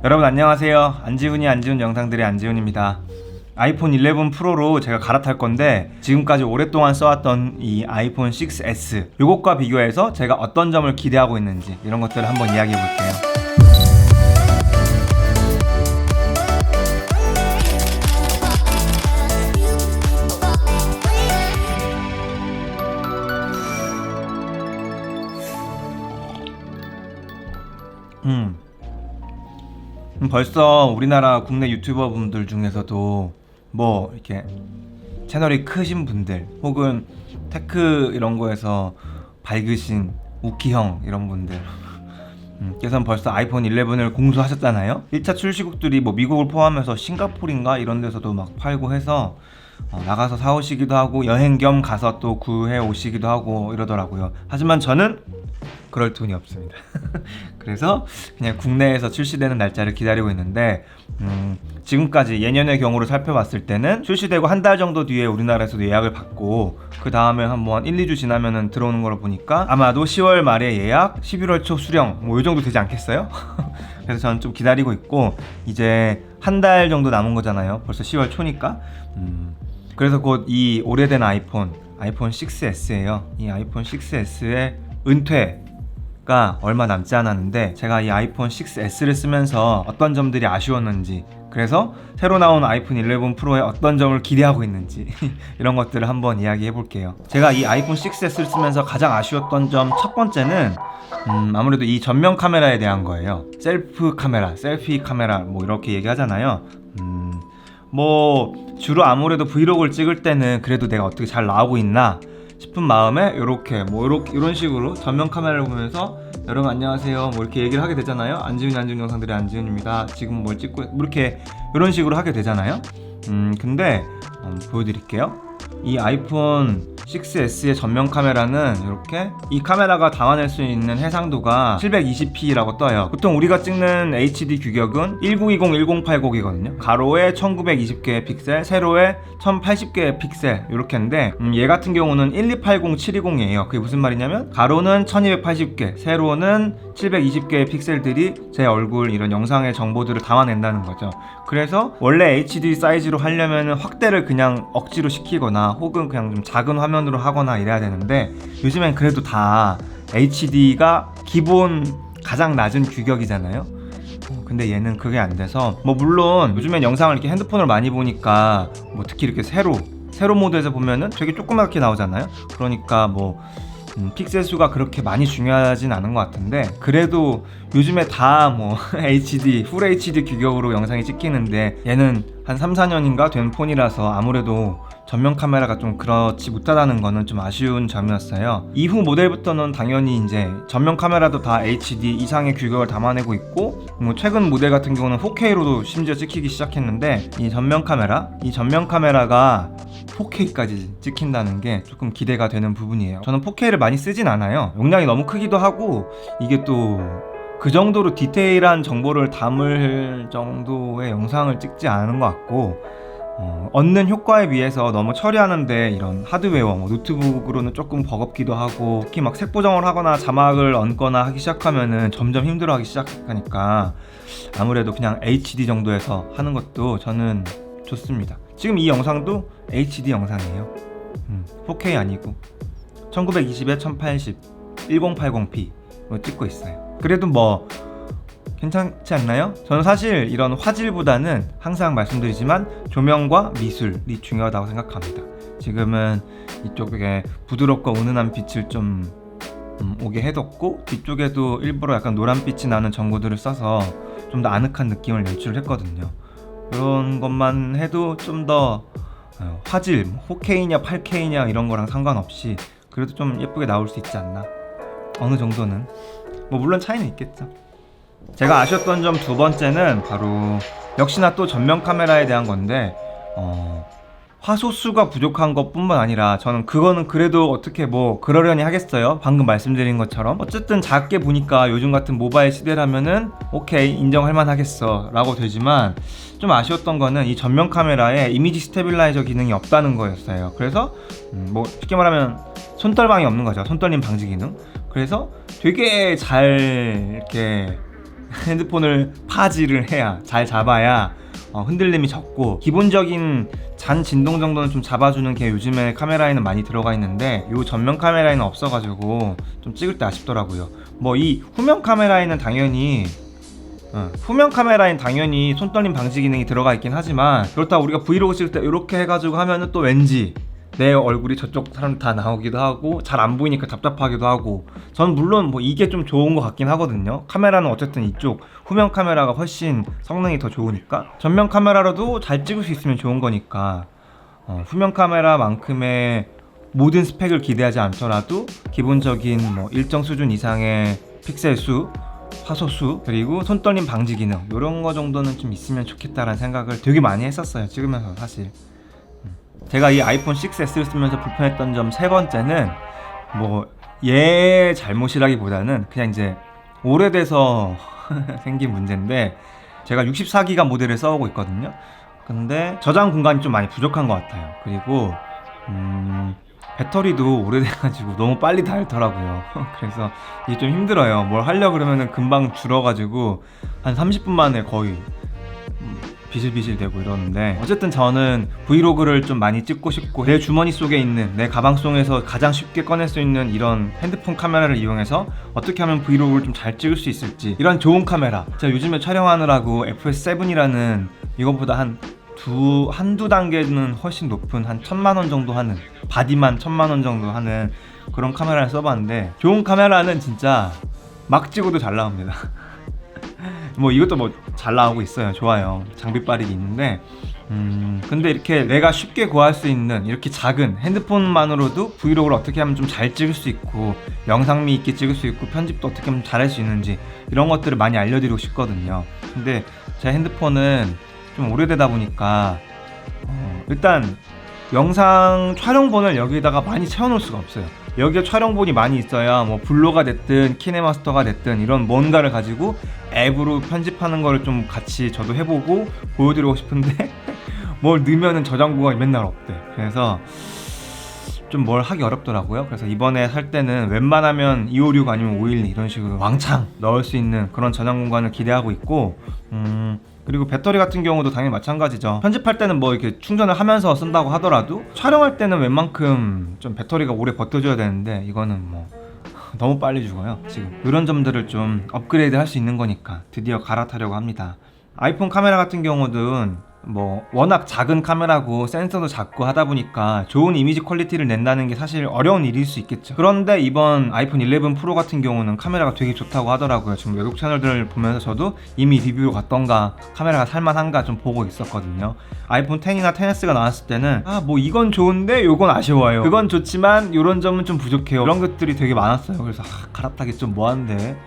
여러분 안녕하세요. 안지훈 영상들의 안지훈입니다. 아이폰 11 프로로 제가 갈아탈 건데 지금까지 오랫동안 써왔던 이 아이폰 6s 요것과 비교해서 제가 어떤 점을 기대하고 있는지 이런 것들을 한번 이야기해 볼게요. 벌써 우리나라 국내 유튜버 분들 중에서도 뭐 이렇게 채널이 크신 분들 혹은 테크 이런 거에서 밝으신 우키형 이런 분들 께서는 벌써 아이폰 11을 공수하셨잖아요. 1차 출시국들이 뭐 미국을 포함해서 싱가포르인가 이런 데서도 막 팔고 해서 나가서 사오시기도 하고 여행 겸 가서 또 구해 오시기도 하고 이러더라고요. 하지만 저는 그럴 돈이 없습니다. 그래서 그냥 국내에서 출시되는 날짜를 기다리고 있는데 지금까지 예년의 경우를 살펴봤을 때는 출시되고 한 달 정도 뒤에 우리나라에서도 예약을 받고 그 다음에 한번 1, 2주 지나면은 들어오는 걸 보니까 아마도 10월 말에 예약, 11월 초 수령 뭐 이 정도 되지 않겠어요? 그래서 저는 좀 기다리고 있고 이제 한 달 정도 남은 거잖아요. 벌써 10월 초니까 그래서 곧 이 오래된 아이폰 6s예요. 이 아이폰 6s의 은퇴가 얼마 남지 않았는데 제가 이 아이폰 6s를 쓰면서 어떤 점들이 아쉬웠는지 그래서 새로 나온 아이폰 11 프로에 어떤 점을 기대하고 있는지 이런 것들을 한번 이야기해 볼게요. 제가 이 아이폰 6s를 쓰면서 가장 아쉬웠던 점 첫 번째는 아무래도 이 전면 카메라에 대한 거예요. 셀피 카메라 뭐 이렇게 얘기하잖아요. 뭐 주로 아무래도 브이로그를 찍을 때는 그래도 내가 어떻게 잘 나오고 있나 싶은 마음에 이런 식으로 전면 카메라를 보면서 여러분 안녕하세요 뭐 이렇게 얘기를 하게 되잖아요. 안지훈 영상들의 안지훈입니다. 지금 뭘 찍고 뭐 이렇게 이런 식으로 하게 되잖아요. 근데 보여드릴게요. 이 아이폰 6s의 전면 카메라는 이렇게 이 카메라가 담아낼 수 있는 해상도가 720p라고 떠요. 보통 우리가 찍는 HD 규격은 1920, 1080이거든요. 가로에 1920개의 픽셀, 세로에 1080개의 픽셀 이렇게인데 얘 같은 경우는 1280, 720이에요. 그게 무슨 말이냐면 가로는 1280개, 세로는 720개의 픽셀들이 제 얼굴 이런 영상의 정보들을 담아낸다는 거죠. 그래서 원래 HD 사이즈로 하려면 확대를 그냥 억지로 시키거나 혹은 그냥 좀 작은 화면으로 하거나 이래야 되는데 요즘엔 그래도 다 HD가 기본 가장 낮은 규격이잖아요. 근데 얘는 그게 안 돼서 뭐 물론 요즘엔 영상을 이렇게 핸드폰으로 많이 보니까 뭐 특히 이렇게 세로 모드에서 보면은 되게 조그맣게 나오잖아요. 그러니까 뭐 픽셀 수가 그렇게 많이 중요하진 않은 것 같은데 그래도 요즘에 다 뭐 HD, 풀 HD 규격으로 영상이 찍히는데 얘는 한 3, 4년인가 된 폰이라서 아무래도 전면 카메라가 좀 그렇지 못하다는 거는 좀 아쉬운 점이었어요. 이후 모델부터는 당연히 이제 전면 카메라도 다 HD 이상의 규격을 담아내고 있고 뭐 최근 모델 같은 경우는 4K로도 심지어 찍히기 시작했는데 이 전면 카메라가 4K까지 찍힌다는 게 조금 기대가 되는 부분이에요. 저는 4K를 많이 쓰진 않아요. 용량이 너무 크기도 하고 이게 또 그 정도로 디테일한 정보를 담을 정도의 영상을 찍지 않은 것 같고 얻는 효과에 비해서 너무 처리하는데 이런 하드웨어, 뭐 노트북으로는 조금 버겁기도 하고 특히 막 색 보정을 하거나 자막을 얹거나 하기 시작하면은 점점 힘들어하기 시작하니까 아무래도 그냥 HD 정도에서 하는 것도 저는 좋습니다. 지금 이 영상도 HD 영상이에요. 4K 아니고 1920에 1080, 1080p 찍고 있어요. 그래도 뭐 괜찮지 않나요? 저는 사실 이런 화질보다는 항상 말씀드리지만 조명과 미술이 중요하다고 생각합니다. 지금은 이쪽에 부드럽고 은은한 빛을 좀 오게 해뒀고 뒤쪽에도 일부러 약간 노란빛이 나는 전구들을 써서 좀 더 아늑한 느낌을 연출을 했거든요. 이런 것만 해도 좀 더 화질 4K냐 8K냐 이런 거랑 상관없이 그래도 좀 예쁘게 나올 수 있지 않나. 어느 정도는 뭐 물론 차이는 있겠죠. 제가 아쉬웠던 점 두 번째는 바로 역시나 또 전면 카메라에 대한 건데 화소수가 부족한 것뿐만 아니라 저는 그거는 그래도 어떻게 뭐 그러려니 하겠어요. 방금 말씀드린 것처럼 어쨌든 작게 보니까 요즘 같은 모바일 시대라면은 오케이 인정할 만하겠어 라고 되지만 좀 아쉬웠던 거는 이 전면 카메라에 이미지 스테빌라이저 기능이 없다는 거였어요. 그래서 뭐 쉽게 말하면 손떨방이 없는 거죠. 손떨림 방지 기능. 그래서 되게 잘 이렇게 핸드폰을 파지를 해야, 잘 잡아야 흔들림이 적고, 기본적인 잔 진동 정도는 좀 잡아주는 게 요즘에 카메라에는 많이 들어가 있는데 요 전면 카메라에는 없어가지고 좀 찍을 때 아쉽더라고요. 뭐 이 후면 카메라에는 당연히 손떨림 방지 기능이 들어가 있긴 하지만, 그렇다고 우리가 브이로그 찍을 때 이렇게 해가지고 하면은 또 왠지 내 얼굴이 저쪽 사람 다 나오기도 하고 잘 안 보이니까 답답하기도 하고, 전 물론 뭐 이게 좀 좋은 것 같긴 하거든요. 카메라는 어쨌든 이쪽 후면 카메라가 훨씬 성능이 더 좋으니까, 전면 카메라로도 잘 찍을 수 있으면 좋은 거니까 후면 카메라만큼의 모든 스펙을 기대하지 않더라도 기본적인 뭐 일정 수준 이상의 픽셀 수, 화소 수, 그리고 손떨림 방지 기능, 이런 거 정도는 좀 있으면 좋겠다라는 생각을 되게 많이 했었어요, 찍으면서. 사실 제가 이 아이폰 6S를 쓰면서 불편했던 점 세 번째는 뭐 얘 잘못이라기보다는 그냥 이제 오래돼서 생긴 문제인데, 제가 64기가 모델을 써오고 있거든요. 근데 저장 공간이 좀 많이 부족한 것 같아요. 그리고 배터리도 오래돼가지고 너무 빨리 닳더라고요. 그래서 이게 좀 힘들어요. 뭘 하려고 그러면은 금방 줄어가지고 한 30분 만에 거의 비실비실 되고 이러는데, 어쨌든 저는 브이로그를 좀 많이 찍고 싶고, 내 주머니 속에 있는, 내 가방 속에서 가장 쉽게 꺼낼 수 있는 이런 핸드폰 카메라를 이용해서 어떻게 하면 브이로그를 좀 잘 찍을 수 있을지, 이런 좋은 카메라, 제가 요즘에 촬영하느라고 FS7이라는 이거보다 한두 단계는 훨씬 높은, 한 1000만원 정도 하는, 바디만 1000만원 정도 하는 그런 카메라를 써봤는데, 좋은 카메라는 진짜 막 찍어도 잘 나옵니다. 뭐 이것도 뭐 잘 나오고 있어요. 좋아요. 장비빨이 있는데, 근데 이렇게 내가 쉽게 구할 수 있는 이렇게 작은 핸드폰만으로도 브이로그를 어떻게 하면 좀 잘 찍을 수 있고, 영상미 있게 찍을 수 있고, 편집도 어떻게 하면 잘할 수 있는지, 이런 것들을 많이 알려드리고 싶거든요. 근데 제 핸드폰은 좀 오래되다 보니까 일단 영상 촬영본을 여기다가 많이 채워놓을 수가 없어요. 여기에 촬영본이 많이 있어야 뭐 블로가 됐든 키네마스터가 됐든 이런 뭔가를 가지고 앱으로 편집하는 거를 좀 같이 저도 해보고 보여드리고 싶은데 뭘 넣으면은 저장 공간이 맨날 없대. 그래서 좀 뭘 하기 어렵더라고요. 그래서 이번에 살 때는 웬만하면 256 아니면 512 이런 식으로 왕창 넣을 수 있는 그런 저장 공간을 기대하고 있고, 그리고 배터리 같은 경우도 당연히 마찬가지죠. 편집할 때는 뭐 이렇게 충전을 하면서 쓴다고 하더라도 촬영할 때는 웬만큼 좀 배터리가 오래 버텨줘야 되는데, 이거는 뭐 너무 빨리 죽어요 지금. 이런 점들을 좀 업그레이드 할 수 있는 거니까 드디어 갈아타려고 합니다. 아이폰 카메라 같은 경우는 뭐 워낙 작은 카메라고 센서도 작고 하다 보니까 좋은 이미지 퀄리티를 낸다는 게 사실 어려운 일일 수 있겠죠. 그런데 이번 아이폰 11 프로 같은 경우는 카메라가 되게 좋다고 하더라고요. 지금 외국 채널들을 보면서 저도 이미 리뷰 갔던가 카메라가 살만한가 좀 보고 있었거든요. 아이폰 10이나 10S가 나왔을 때는 뭐 이건 좋은데 요건 아쉬워요, 그건 좋지만 요런 점은 좀 부족해요, 이런 것들이 되게 많았어요. 그래서 갈아타기 좀 뭐한데,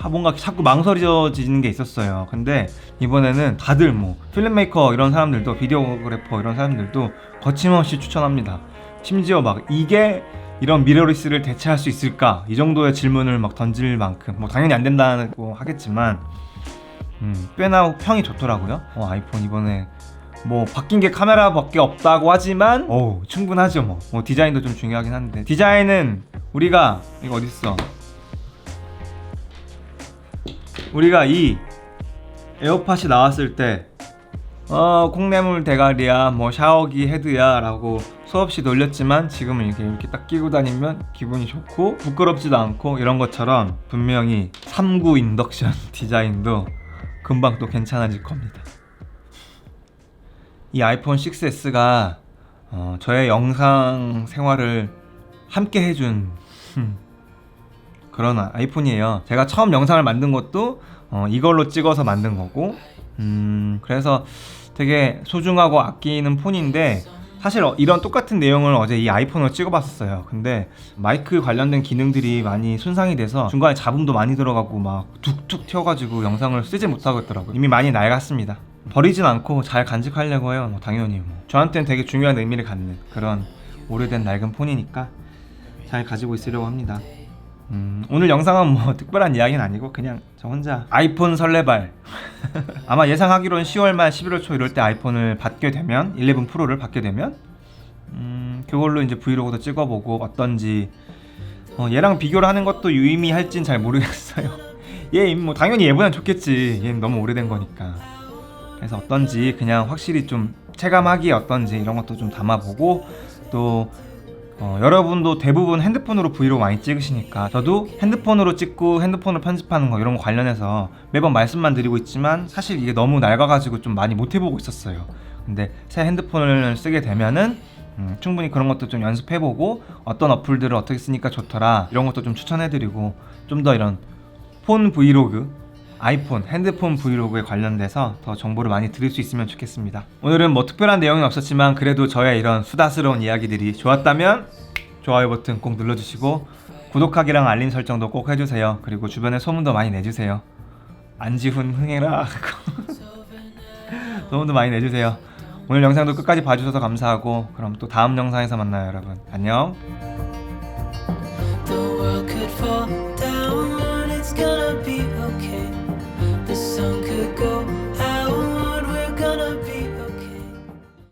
뭔가 자꾸 망설여지는 게 있었어요. 근데 이번에는 다들 뭐 필름메이커 이런 사람들도, 비디오그래퍼 이런 사람들도 거침없이 추천합니다. 심지어 막 이게 이런 미러리스를 대체할 수 있을까, 이 정도의 질문을 막 던질 만큼, 뭐 당연히 안 된다고 하겠지만 꽤나 평이 좋더라고요. 아이폰 이번에 뭐 바뀐 게 카메라밖에 없다고 하지만 충분하죠. 뭐 디자인도 좀 중요하긴 한데, 디자인은 우리가 이거 어딨어, 우리가 이 에어팟이 나왔을 때 콩나물 대가리야, 뭐 샤워기 헤드야 라고 수없이 놀렸지만, 지금은 이렇게 딱 끼고 다니면 기분이 좋고 부끄럽지도 않고, 이런 것처럼 분명히 3구 인덕션 디자인도 금방 또 괜찮아질 겁니다. 이 아이폰 6S가 저의 영상 생활을 함께 해준 그런 아이폰이에요. 제가 처음 영상을 만든 것도 이걸로 찍어서 만든 거고, 그래서 되게 소중하고 아끼는 폰인데, 사실 이런 똑같은 내용을 어제 이 아이폰으로 찍어봤었어요. 근데 마이크 관련된 기능들이 많이 손상이 돼서 중간에 잡음도 많이 들어가고 막 툭툭 튀어가지고 영상을 쓰지 못하고 있더라고요. 이미 많이 낡았습니다. 버리진 않고 잘 간직하려고 해요. 당연히 저한테는 되게 중요한 의미를 갖는 그런 오래된 낡은 폰이니까 잘 가지고 있으려고 합니다. 오늘 영상은 뭐 특별한 이야기는 아니고 그냥 저 혼자 아이폰 설레발 아마 예상하기로는 10월 말 11월 초 이럴 때 아이폰을 받게 되면, 11 프로를 받게 되면 그걸로 이제 브이로그도 찍어보고 어떤지, 얘랑 비교를 하는 것도 유의미할진 잘 모르겠어요. 얘 뭐 당연히 얘보단 좋겠지. 얘는 너무 오래된 거니까. 그래서 어떤지 그냥 확실히 좀 체감하기에 어떤지 이런 것도 좀 담아보고 또 여러분도 대부분 핸드폰으로 브이로그 많이 찍으시니까 저도 핸드폰으로 찍고 핸드폰으로 편집하는 거 이런 거 관련해서 매번 말씀만 드리고 있지만 사실 이게 너무 낡아가지고 좀 많이 못 해보고 있었어요. 근데 새 핸드폰을 쓰게 되면은 충분히 그런 것도 좀 연습해보고 어떤 어플들을 어떻게 쓰니까 좋더라 이런 것도 좀 추천해드리고 좀 더 이런 폰 브이로그 아이폰, 핸드폰 브이로그에 관련돼서 더 정보를 많이 드릴 수 있으면 좋겠습니다. 오늘은 뭐 특별한 내용은 없었지만 그래도 저의 이런 수다스러운 이야기들이 좋았다면 좋아요 버튼 꼭 눌러주시고 구독하기랑 알림 설정도 꼭 해주세요. 그리고 주변에 소문도 많이 내주세요. 안지훈 흥해라 소문도 많이 내주세요. 오늘 영상도 끝까지 봐주셔서 감사하고 그럼 또 다음 영상에서 만나요 여러분. 안녕.